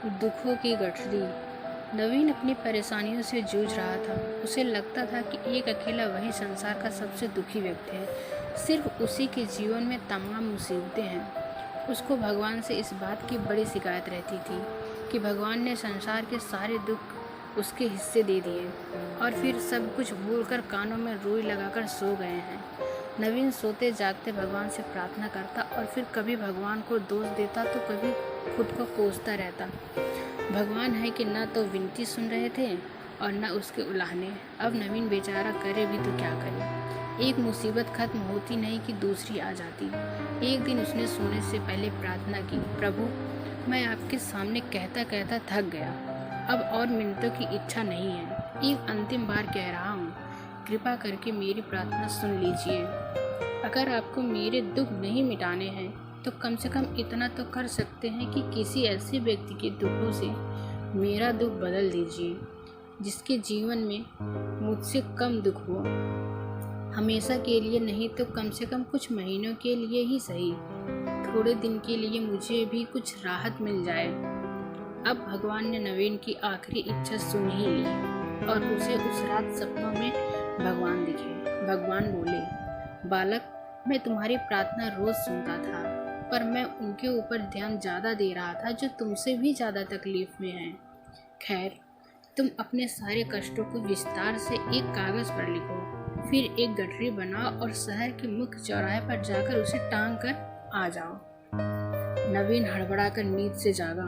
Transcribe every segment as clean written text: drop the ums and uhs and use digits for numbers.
दुखों की गठरी। नवीन अपनी परेशानियों से जूझ रहा था। उसे लगता था कि एक अकेला वही संसार का सबसे दुखी व्यक्ति है। सिर्फ उसी के जीवन में तमाम मुसीबतें हैं। उसको भगवान से इस बात की बड़ी शिकायत रहती थी कि भगवान ने संसार के सारे दुख उसके हिस्से दे दिए और फिर सब कुछ भूलकर कानों में रुई लगाकर सो गए हैं। नवीन सोते जागते भगवान से प्रार्थना करता और फिर कभी भगवान को दोष देता तो कभी खुद को कोसता रहता। भगवान है कि न तो विनती सुन रहे थे और न उसके उलाहने। अब नवीन बेचारा करे भी तो क्या करे। एक मुसीबत खत्म होती नहीं कि दूसरी आ जाती। एक दिन उसने सोने से पहले प्रार्थना की, प्रभु मैं आपके सामने कहता कहता थक गया, अब और मिनटों की इच्छा नहीं है। एक अंतिम बार कह रहा हूँ, कृपा करके मेरी प्रार्थना सुन लीजिए। अगर आपको मेरे दुख नहीं मिटाने हैं तो कम से कम इतना तो कर सकते हैं कि किसी ऐसे व्यक्ति के दुखों से मेरा दुख बदल दीजिए जिसके जीवन में मुझसे कम दुख हो। हमेशा के लिए नहीं तो कम से कम कुछ महीनों के लिए ही सही, थोड़े दिन के लिए मुझे भी कुछ राहत मिल जाए। अब भगवान ने नवीन की आखिरी इच्छा सुन ही ली और उसे उस रात सपनों में भगवान दिखे। भगवान बोले, बालक मैं तुम्हारी प्रार्थना रोज सुनता था, पर मैं उनके ऊपर ध्यान ज़्यादा दे रहा था जो तुमसे भी ज़्यादा तकलीफ में हैं। खैर, तुम अपने सारे कष्टों को विस्तार से एक कागज़ पर लिखो, फिर एक गठरी बनाओ और शहर के मुख्य चौराहे पर जाकर उसे टांग कर आ जाओ। नवीन हड़बड़ाकर नींद से जागा।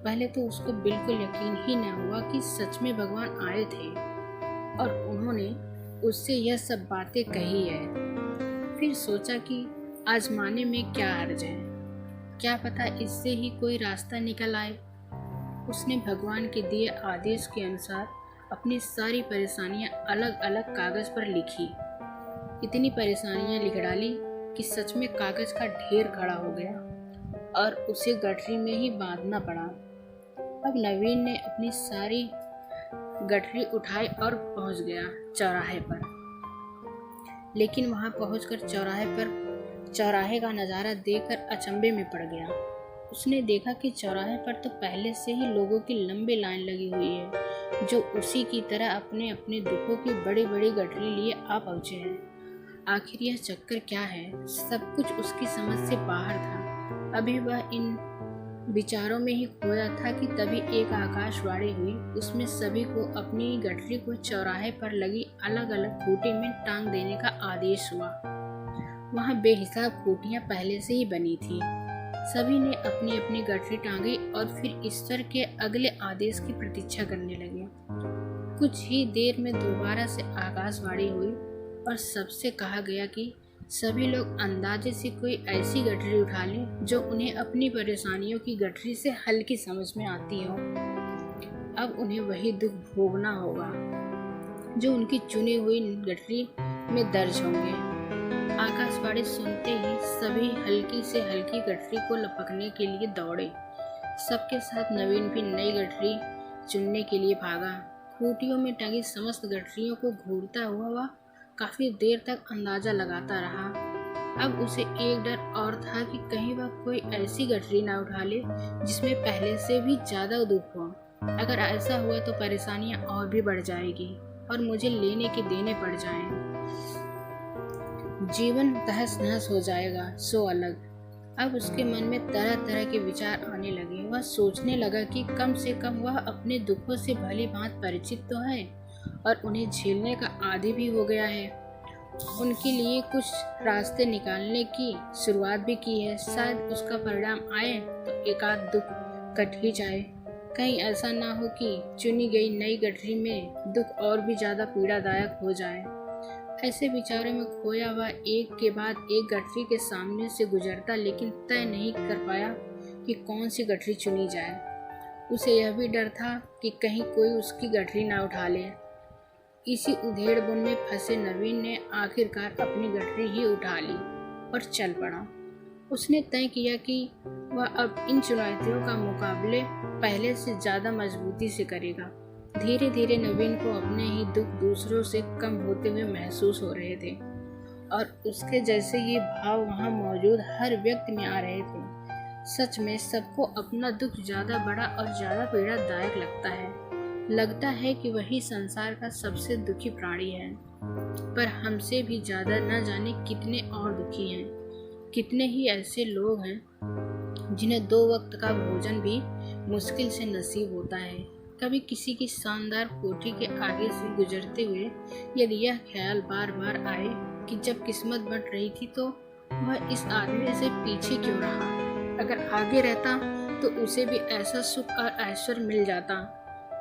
पहले तो उसको बिल्कुल यकीन ही न हुआ कि सच में भगवान आए थे और उन्होंने उससे यह सब बातें कही है। फिर सोचा कि आजमाने में क्या हर्ज है, क्या पता इससे ही कोई रास्ता निकल आए। उसने भगवान के दिए आदेश के अनुसार अपनी सारी परेशानियां अलग अलग कागज़ पर लिखी। इतनी परेशानियां लिख डाली कि सच में कागज़ का ढेर खड़ा हो गया और उसे गठरी में ही बांधना पड़ा। अब नवीन ने अपनी सारी गठरी उठाई और पहुंच गया चौराहे पर। लेकिन वहां पहुंचकर चौराहे का नज़ारा देखकर अचंभे में पड़ गया। उसने देखा कि चौराहे पर तो पहले से ही लोगों की लंबी लाइन लगी हुई है जो उसी की तरह अपने अपने दुखों की बड़ी बड़ी गठरी लिए आ पहुंचे हैं। आखिर यह चक्कर क्या है? सब कुछ उसकी समझ से बाहर था। अभी वह इन विचारों में ही खोया था कि तभी एक आकाशवाणी हुई। उसमें सभी को अपनी गठरी को चौराहे पर लगी अलग अलग खूंटी में टांग देने का आदेश हुआ। वहाँ बेहिसाब खूंटियाँ पहले से ही बनी थी। सभी ने अपनी अपनी गठरी टांगी और फिर ईश्वर के अगले आदेश की प्रतीक्षा करने लगे। कुछ ही देर में दोबारा से आकाशवाणी हुई और सबसे कहा गया कि सभी लोग अंदाजे से कोई ऐसी गठरी उठा लें जो उन्हें अपनी परेशानियों की गठरी से हल्की समझ में आती हो। अब उन्हें वही दुख भोगना होगा जो उनकी चुनी हुई गठरी में दर्ज होंगे। आकाशवाणी सुनते ही सभी हल्की से हल्की गठरी को लपकने के लिए दौड़े। सबके साथ नवीन भी नई गठरी चुनने के लिए भागा। खूंटियों में टंगी समस्त गठरियों को घूरता हुआ वह काफी देर तक अंदाजा लगाता रहा। अब उसे एक डर और था कि कहीं वह कोई ऐसी गठरी ना उठा ले जिसमें पहले से भी ज्यादा दुख हो। अगर ऐसा हुआ तो परेशानियां और भी बढ़ जाएगी और मुझे लेने के देने पड़ जाएं। जीवन तहस नहस हो जाएगा सो अलग। अब उसके मन में तरह तरह के विचार आने लगे। वह सोचने लगा कि कम से कम वह अपने दुखों से भली भांति परिचित तो है और उन्हें झेलने का आदी भी हो गया है। उनके लिए कुछ रास्ते निकालने की शुरुआत भी की है। शायद उसका परिणाम आए तो एकाध दुख कट ही जाए। कहीं ऐसा ना हो कि चुनी गई नई गठरी में दुख और भी ज्यादा पीड़ादायक हो जाए। ऐसे विचारों में खोया वह एक के बाद एक गठरी के सामने से गुजरता, लेकिन तय नहीं कर पाया कि कौन सी गठरी चुनी जाए। उसे यह भी डर था कि कहीं कोई उसकी गठरी ना उठा ले। इसी उधेड़-बुन में फंसे नवीन ने आखिरकार अपनी गठरी ही उठा ली और चल पड़ा। उसने तय किया कि वह अब इन चुनौतियों का मुकाबले पहले से ज़्यादा मजबूती से करेगा। धीरे धीरे नवीन को अपने ही दुख दूसरों से कम होते हुए महसूस हो रहे थे। और उसके जैसे ये भाव वहाँ मौजूद हर व्यक्ति में आ रहे थे। सच में सबको अपना दुख ज़्यादा बड़ा और ज़्यादा पीड़ादायक लगता है। लगता है कि वही संसार का सबसे दुखी प्राणी है, पर हमसे भी ज़्यादा न जाने कितने और दुखी हैं। कितने ही ऐसे लोग हैं जिन्हें 2 वक्त का भोजन भी मुश्किल से नसीब होता है। कभी किसी की शानदार कोठी के आगे से गुजरते हुए यदि यह ख्याल बार बार आए कि जब किस्मत बंट रही थी तो वह इस आदमी से पीछे क्यों रहा, अगर आगे रहता तो उसे भी ऐसा सुख और ऐश्वर्य मिल जाता।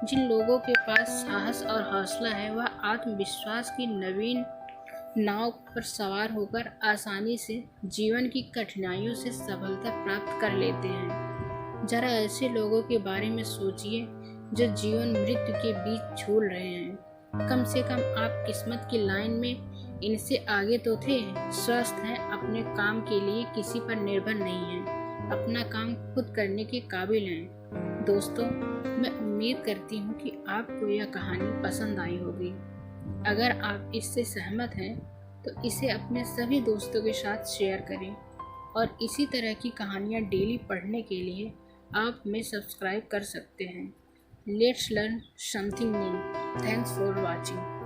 जिन लोगों के पास साहस और हौसला है वह आत्मविश्वास की नवीन नाव पर सवार होकर आसानी से जीवन की कठिनाइयों से सफलता प्राप्त कर लेते हैं। जरा ऐसे लोगों के बारे में सोचिए जो जीवन मृत्यु के बीच झूल रहे हैं। कम से कम आप किस्मत की लाइन में इनसे आगे तो थे, स्वस्थ हैं, अपने काम के लिए किसी पर निर्भर नहीं हैं, अपना काम खुद करने के काबिल हैं। दोस्तों, मैं उम्मीद करती हूँ कि आपको यह कहानी पसंद आई होगी। अगर आप इससे सहमत हैं तो इसे अपने सभी दोस्तों के साथ शेयर करें और इसी तरह की कहानियाँ डेली पढ़ने के लिए आप हमें सब्सक्राइब कर सकते हैं। Let's learn something new. Thanks for watching.